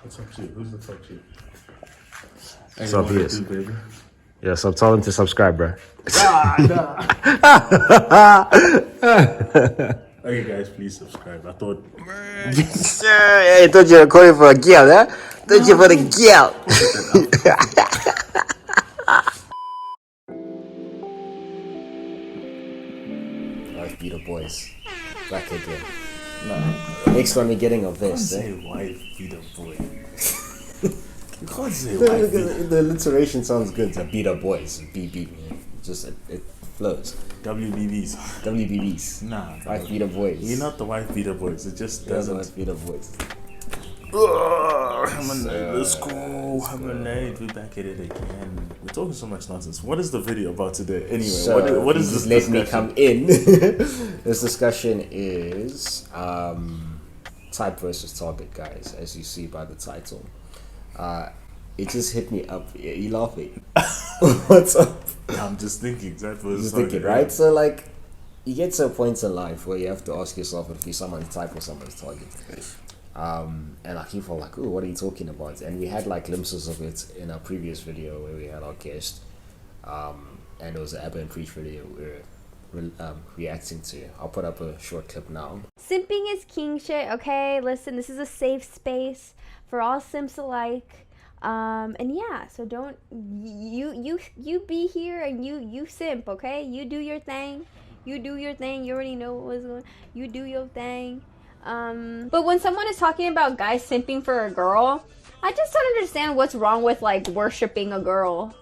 What's up, Chief? Who's the top chief? What's up, yes? Yeah, so tell them to subscribe, bro. Okay, guys, please subscribe. I thought. Hey, I thought you were calling for a girl, huh? Thought you for the girl. Wife beater boys. Back again. No. Next one we're getting a vest, Say eh? wife beater boy. You can't say wife beater. The alliteration sounds good. The beater boys. BB. Just, it flows. WBBs. WBBs. Nah. Wife beater boys. We're not the wife beater boys. It just doesn't. Wife beater boys. Let's go. Lemonade. We're back at it again. We're talking so much nonsense. What is the video about today? Anyway, So, what is this let discussion? me come in. This discussion is type versus target, guys, as you see by the title. It just hit me up. You laughing? What's up? I'm just thinking. Type versus Just thinking, right? So, like, you get to a point in life where you have to ask yourself if you're someone's type or someone's target. And I keep on like, oh, what are you talking about? And we had like glimpses of it in our previous video where we had our guest, and it was an Abaandpreach video we're reacting to. I'll put up a short clip now. Simping is king shit, okay? Listen, this is a safe space for all simps alike. And yeah, so don't you be here and you simp, okay? You do your thing. You do your thing. You already know what was going on. You do your thing. But when someone is talking about guys simping for a girl, I just don't understand what's wrong with like worshiping a girl.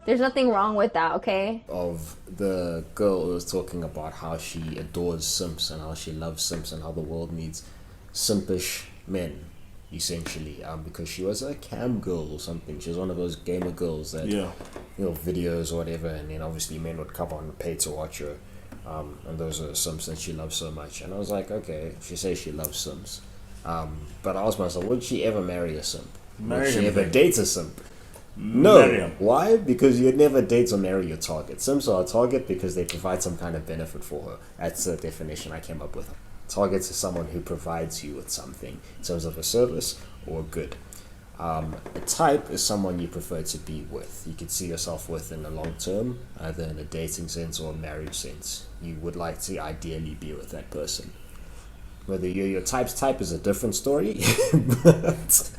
There's nothing wrong with that, okay? Of the girl who was talking about how she adores simps and how she loves simps and how the world needs simpish men, essentially, because she was a cam girl or something. She was one of those gamer girls that, you know, videos or whatever, and then obviously men would come on and pay to watch her. And those are simps that she loves so much. And I was like, okay, she says she loves simps. But I asked myself, would she ever marry a simp? Would she ever date a simp? No. Why? Because you'd never date or marry your target. Simps are a target because they provide some kind of benefit for her. That's the definition I came up with. Targets is someone who provides you with something in terms of a service or a good. A type is someone you prefer to be with. You could see yourself with in the long term, either in a dating sense or a marriage sense. You would like to ideally be with that person. Whether you're your type's type is a different story, but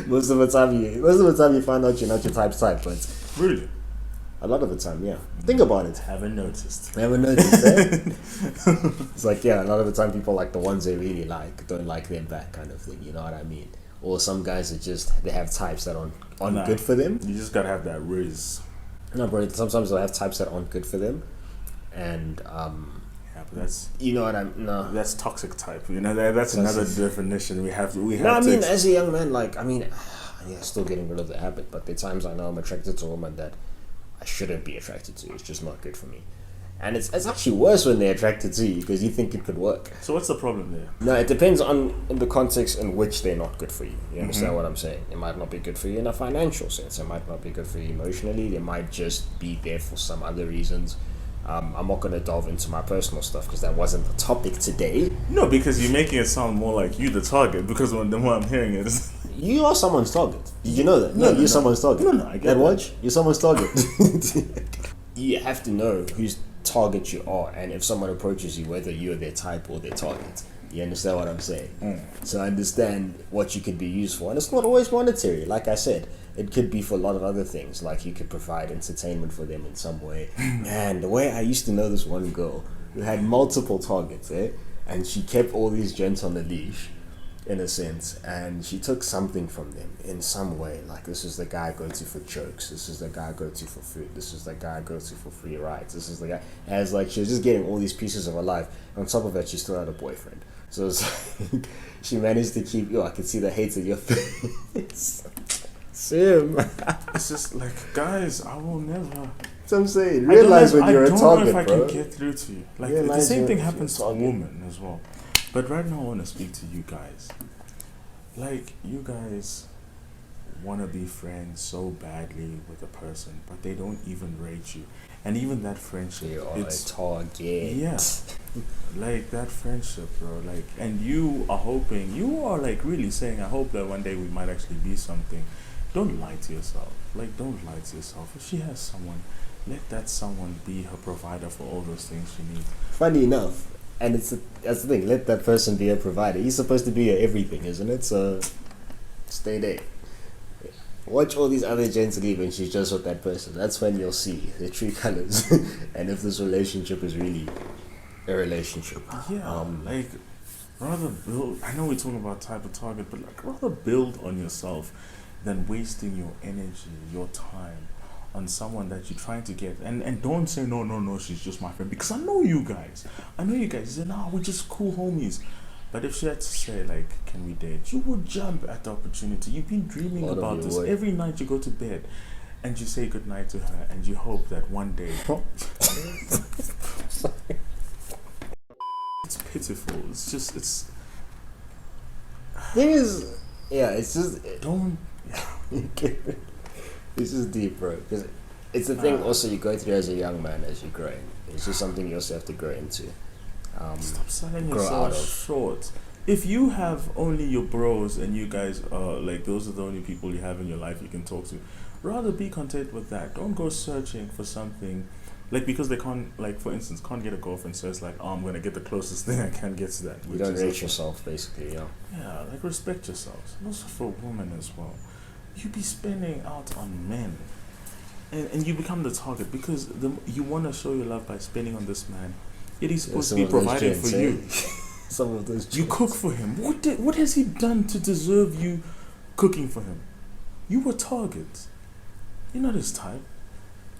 most of the time you find out you're not your type's type. But Really? a lot of the time, yeah. Think about it. Haven't noticed. Eh? It's like, yeah, a lot of the time people like the ones they really like don't like them back, kind of thing. You know what I mean? Or some guys are just, they have types that aren't good for them. You just gotta have that riz. No, bro, sometimes they'll have types that aren't good for them. And, yeah, but that's, you know what no. That's toxic type. You know, that's another definition we have. No, I mean, as a young man, like, I mean, yeah, still getting rid of the habit, but there are times I know I'm attracted to a woman that I shouldn't be attracted to. It's just not good for me. And it's actually worse when they're attracted to you because you think it could work. So what's the problem there? No, it depends on the context in which they're not good for you. You understand what I'm saying? It might not be good for you in a financial sense. It might not be good for you emotionally. They might just be there for some other reasons. I'm not going to delve into my personal stuff because that wasn't the topic today. No, because you're making it sound more like you the target. Because the more I'm hearing it is... You are someone's target. Did you know that? No, you're someone's target. No, I get that. Watch, you're someone's target. You have to know whose target you are, and if someone approaches you, whether you're their type or their target. You understand what I'm saying? So understand what you could be used for, and it's not always monetary. Like I said, it could be for a lot of other things. Like you could provide entertainment for them in some way. Man, the way I used to know this one girl who had multiple targets, and she kept all these gents on the leash, in a sense, and she took something from them in some way. Like, this is the guy I go to for jokes, this is the guy I go to for food, this is the guy I go to for free rides, this is the guy, as like she was just getting all these pieces of her life. On top of that, she still had a boyfriend, so it's like she managed to keep, I could see the hate in your face. Sim. It's just like, guys, I will never. So I'm saying, realize when you're a target, I don't know if I bro. can get through to you. Like, the same thing happens to women as well. But right now I want to speak to you guys. Like, you guys, want to be friends so badly with a person, but they don't even rate you. And even that friendship, You are it's a target. yeah, like that friendship, bro. Like, and you are hoping, you are like really saying, I hope that one day we might actually be something. Don't lie to yourself. Like, don't lie to yourself. If she has someone, let that someone be her provider for all those things she needs. Funny enough, and that's the thing. Let that person be a provider. He's supposed to be your everything, isn't it? So stay there. Watch all these other gents leave, and she's just with that person. That's when you'll see the true colors, and if this relationship is really a relationship. Yeah, like rather build. I know we're talking about type of target, but like rather build on yourself than wasting your energy, your time on someone that you're trying to get. And don't say no, she's just my friend, because I know you guys. You say, no, we're just cool homies. But if she had to say, like, can we date? You would jump at the opportunity. You've been dreaming about this. Every night you go to bed and you say goodnight to her and you hope that one day... It's pitiful. It's just, it's... Thing is, yeah, it's just... Don't... This is deep, bro. Because it's the thing also you go through as a young man as you grow. It's just something you also have to grow into. Stop selling grow out yourself of. short. If you have only your bros and you guys are like, those are the only people you have in your life you can talk to, rather be content with that. Don't go searching for something like, because they can't, like, for instance, can't get a girlfriend, so it's like, oh, I'm gonna get the closest thing I can get to that. You don't rate yourself, basically. Yeah, like, respect yourselves. And also for women as well. You be spending out on men, and you become the target because you want to show your love by spending on this man. It is supposed to be provided for you. Some of those you cook for him. What has he done to deserve you cooking for him? You were target. You're not his type.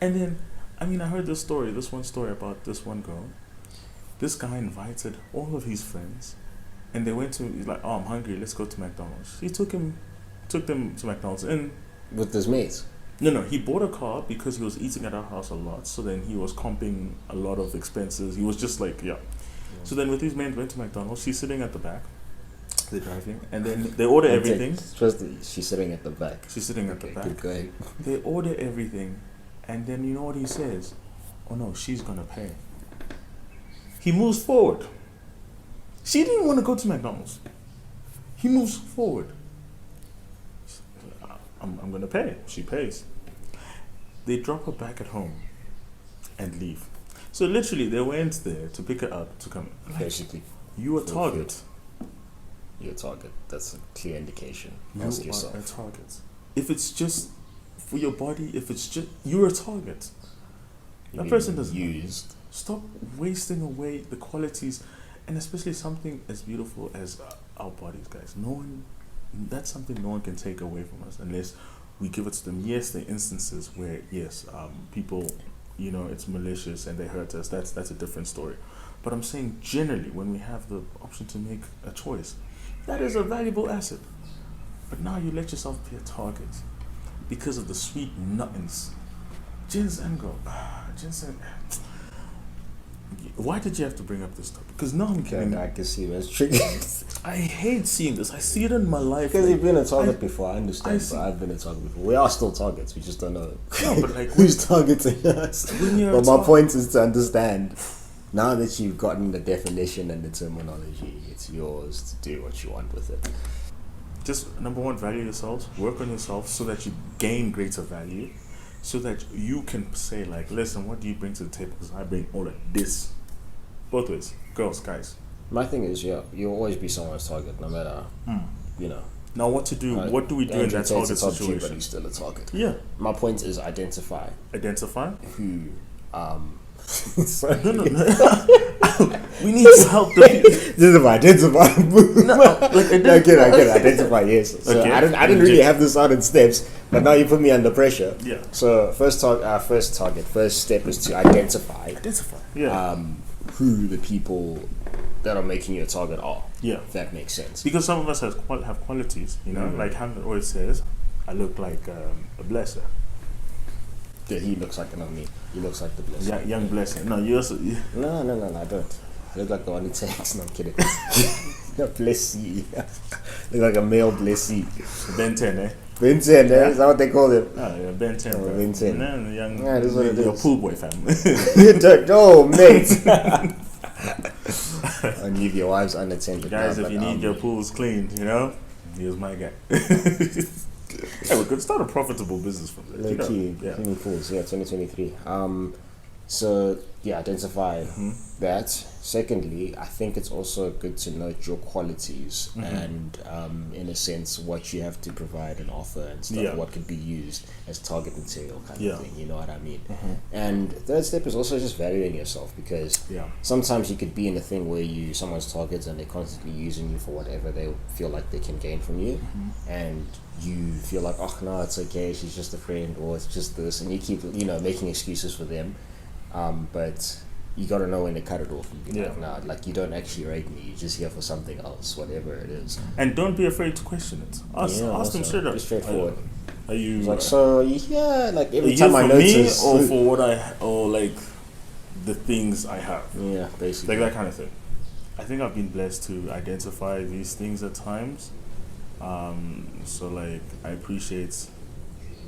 And then, I heard this one story about this one girl. This guy invited all of his friends, and they went to, he's like, oh, I'm hungry, let's go to McDonald's. He took them to McDonald's, and with his mates. No, he bought a car because he was eating at our house a lot, so then he was comping a lot of expenses. He was just like, yeah. So then with his men went to McDonald's. She's sitting at the back. They're driving, and then they order everything. She's sitting at the back. She's sitting at the back. Keep going. They order everything, and then you know what he says? Oh no, she's gonna pay. He moves forward. She didn't want to go to McDonald's. He moves forward. I'm gonna pay. She pays. They drop her back at home and leave. So literally, they went there to pick her up to come. Like, basically, you a target. You're a target. That's a clear indication. You Ask yourself. are a target. If it's just for your body, if it's just, you're a target. That person doesn't used. Stop wasting away the qualities, and especially something as beautiful as our bodies, guys. That's something no one can take away from us unless we give it to them. Yes, there are instances where people, it's malicious and they hurt us. That's a different story. But I'm saying generally, when we have the option to make a choice, that is a valuable asset. But now you let yourself be a target because of the sweet nothings. Ginseng, why did you have to bring up this topic? Because now I'm getting... I can see that's triggering. I hate seeing this. I see it in my life. Because you've been a target before, I understand, but I've been a target before. We are still targets, we just don't know but like, who's targeting us. But my point is to understand, now that you've gotten the definition and the terminology, it's yours to do what you want with it. Just, number one, value yourselves, work on yourself so that you gain greater value, so that you can say, like, listen, what do you bring to the table? Because I bring all of this. Both ways, girls, guys. My thing is, you'll always be someone's target, no matter, Now, what to do? What do we do in that target situation? But he's still a target. Yeah. My point is identify. Who, Sorry. No. We need to help the people. Identify. Identify, yes. So okay. I didn't really have this out in steps, but now you put me under pressure. Yeah. So first step is to identify. Yeah. Who the people that are making you a target are. Yeah. If that makes sense. Because some of us have qualities, like Hamlet always says, I look like a blesser. Yeah, he looks like he looks like the blesser. Yeah, young blessing. No, you also... No, I don't. I look like the one who takes. No, I'm kidding. A blessee. Look like a male blessee. Ben 10, eh? Ben 10, eh? Is that what they call him? Oh, yeah, Ben 10, bro. Ben 10. And the young, Yeah, this is what it your is. pool boy family. Oh, mate. And leave your wives unattended. Guys, now, if you but, need your pools cleaned, you know, here's my guy. Yeah, we could start a profitable business from that. Low key, Yeah. cleaning pools, 2023. So yeah, identify that. Secondly, I think it's also good to note your qualities and, in a sense, what you have to provide and offer and stuff. Yeah. What could be used as target material, kind Yeah. of thing. You know what I mean? And third step is also just valuing yourself, because Yeah. sometimes you could be in a thing where someone's targets and they're constantly using you for whatever they feel like they can gain from you, and you feel like, oh no, it's okay, she's just a friend, or it's just this, and you keep making excuses for them. But you gotta know when to cut it off and be like, nah, like, you don't actually rate me, you're just here for something else, whatever it is. And don't be afraid to question it. Ask them straight up. Be straightforward. Are you It's like, so yeah, like every are you time I here for me notice, or for what or like the things I have? yeah, basically, Like that kind of thing. I think I've been blessed to identify these things at times. So like I appreciate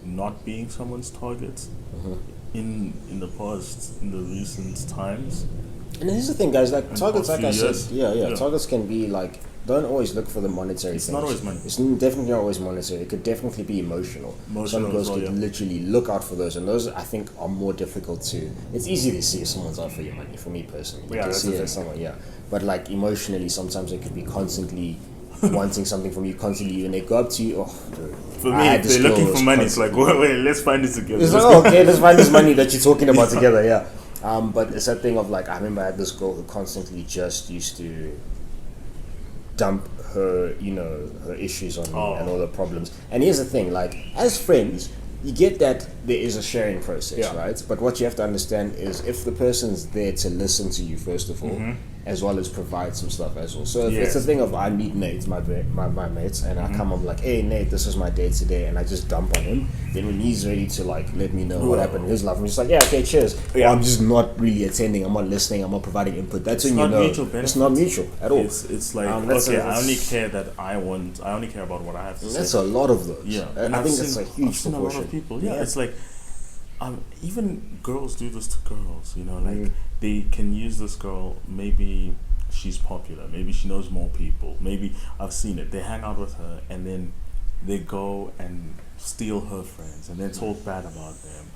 not being someone's target in the past, in the recent times. And here's the thing, guys, like And targets, past like I few said, years. Yeah. targets can be like, don't always look for the monetary It's things. not always money. It's definitely not always monetary. It could definitely be emotional. Emotional Some girls as well, could yeah. literally look out for those, and those I think are more difficult to. It's easy to see if someone's out for your money. For me personally, you Yeah, can that's see the it thing. in someone, yeah. But like emotionally, sometimes they could be constantly wanting something from you, constantly, and they go up to you. Oh, dude, For I me, had if this they're looking girl for money, it's like, wait, let's find it together. it's like, Let's oh, okay, let's find this money that you're talking about together, yeah. But it's that thing of like, I remember I had this girl who constantly just used to dump her, her issues on me and all the problems. And here's the thing, like, as friends, you get that there is a sharing process, Yeah. right? But what you have to understand is if the person's there to listen to you, first of all, as well as provide some stuff as well. So if it's a thing of, I meet Nate, my mates, and I come up like, hey Nate, this is my day today, and I just dump on him, then when he's ready to like let me know what happened in his life, I'm just like, yeah, okay, cheers. Yeah. Or I'm just not really attending, I'm not listening, I'm not providing input. That's when not you know mutual it's benefit. not mutual at all. It's like, That's okay, a- I only care that I only care about what I have to say. That's a lot of those. Yeah, I think that's a huge I've seen proportion. a lot of people. Yeah, it's like, even girls do this to girls. Like they can use this girl. Maybe she's popular. Maybe she knows more people. Maybe I've seen it. They hang out with her, and then they go and steal her friends, and then talk bad about them.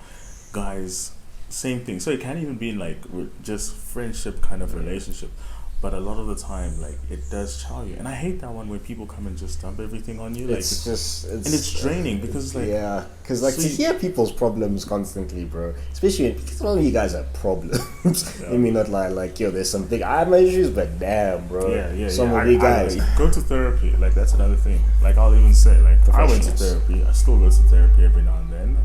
Guys, same thing. So it can't even be like just friendship kind of relationship. But a lot of the time, like, it does chow you, and I hate that one when people come and just dump everything on you. Like, it's draining because, like, yeah, because like so to you- hear people's problems constantly, bro. Especially because all of you guys have problems. Yeah. Let me not lie, like, yo, there's some big. I have my issues, but damn, bro. Some of you guys. Go to therapy. Like, that's another thing. Like, I'll even say, like, I went to Professionals. therapy. I still go to therapy every now and then.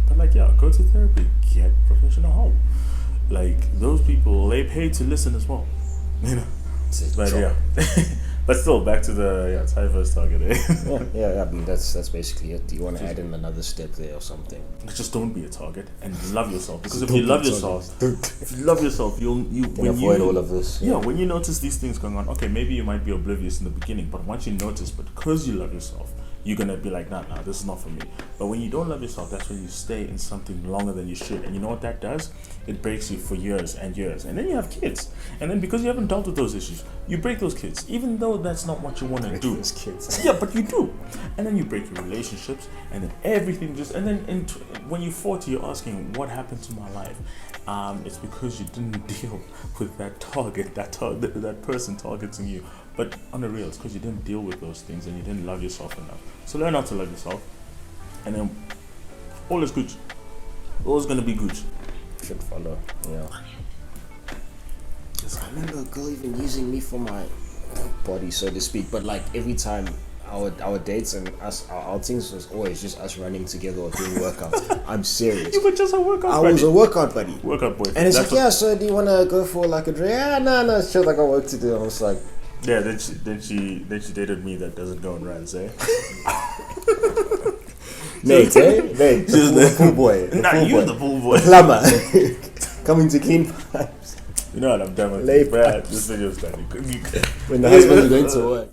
But like, yeah, go to therapy. Get professional help. Like, those people, they pay to listen as well. It's a But job. yeah. But still, back to the tie first target. yeah. I mean, that's basically it. Do you want to add in another step there or something? Just don't be a target and love yourself. Because if Don't you be love a target. yourself, if you love yourself, you Can when avoid you all of this. yeah, when you notice these things going on, okay, maybe you might be oblivious in the beginning, but once you notice, but because you love yourself, you're gonna be like, nah, this is not for me. But when you don't love yourself, that's when you stay in something longer than you should. And you know what that does? It breaks you for years and years. And then you have kids. And then because you haven't dealt with those issues, you break those kids, even though that's not what you want to do. Those kids. Yeah, but you do. And then you break your relationships, and then everything just, and then when you're 40, you're asking, what happened to my life? It's because you didn't deal with that target, that person targeting you. But on the real, it's because you didn't deal with those things and you didn't love yourself enough. So learn how to love yourself, and then all is good. All is gonna be good. Should follow. Yeah. 'Cause I remember a girl even using me for my body, so to speak. But like every time our dates and our outings was always just us running together or doing workouts. I'm serious. You were just a workout I buddy. was a workout buddy. Workout boy. And it's That's like, yeah, so do you want to go for like a drink? Yeah, no, it's chill, I got work to do. I was like, yeah, then she dated me that doesn't go on runs, eh? Nate, Nate, the pool boy. Nah, you're the pool boy. Plumber. Coming to clean pipes. You know what, I'm done with Lay it. Brad, this video's done. When the husband is going to work.